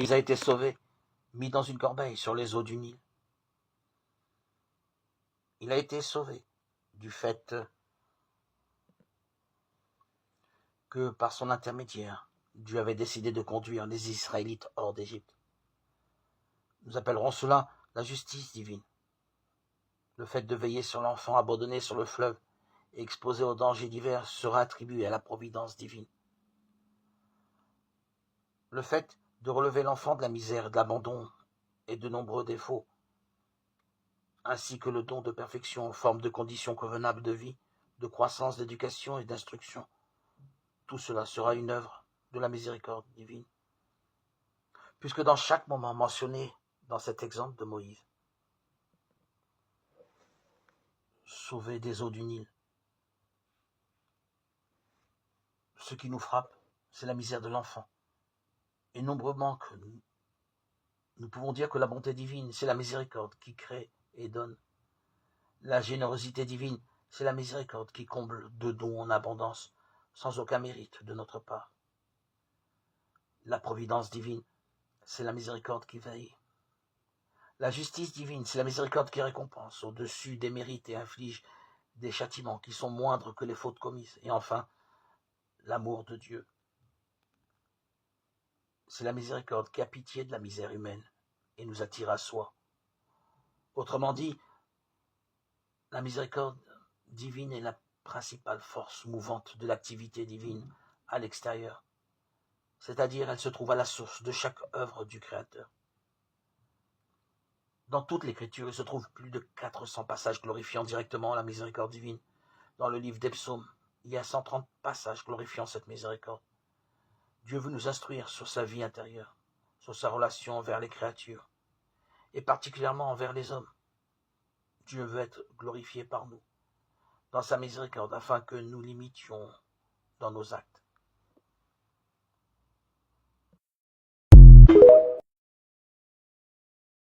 Il a été sauvé, mis dans une corbeille sur les eaux du Nil. Il a été sauvé du fait que par son intermédiaire, Dieu avait décidé de conduire les Israélites hors d'Égypte. Nous appellerons cela la justice divine. Le fait de veiller sur l'enfant abandonné sur le fleuve et exposé aux dangers divers sera attribué à la providence divine. Le fait de relever l'enfant de la misère, de l'abandon et de nombreux défauts, ainsi que le don de perfection en forme de conditions convenables de vie, de croissance, d'éducation et d'instruction, tout cela sera une œuvre de la miséricorde divine. Puisque dans chaque moment mentionné dans cet exemple de Moïse, sauvé des eaux du Nil, ce qui nous frappe, c'est la misère de l'enfant. Et nombreusement que nous pouvons dire que la bonté divine, c'est la miséricorde qui crée et donne. La générosité divine, c'est la miséricorde qui comble de dons en abondance, sans aucun mérite de notre part. La providence divine, c'est la miséricorde qui veille. La justice divine, c'est la miséricorde qui récompense au-dessus des mérites et inflige des châtiments qui sont moindres que les fautes commises. Et enfin, l'amour de Dieu, c'est la miséricorde qui a pitié de la misère humaine et nous attire à soi. Autrement dit, la miséricorde divine est la principale force mouvante de l'activité divine à l'extérieur, c'est-à-dire elle se trouve à la source de chaque œuvre du Créateur. Dans toute l'Écriture, il se trouve plus de 400 passages glorifiant directement la miséricorde divine. Dans le livre des psaumes, il y a 130 passages glorifiant cette miséricorde. Dieu veut nous instruire sur sa vie intérieure, sur sa relation envers les créatures, et particulièrement envers les hommes. Dieu veut être glorifié par nous, dans sa miséricorde, afin que nous l'imitions dans nos actes.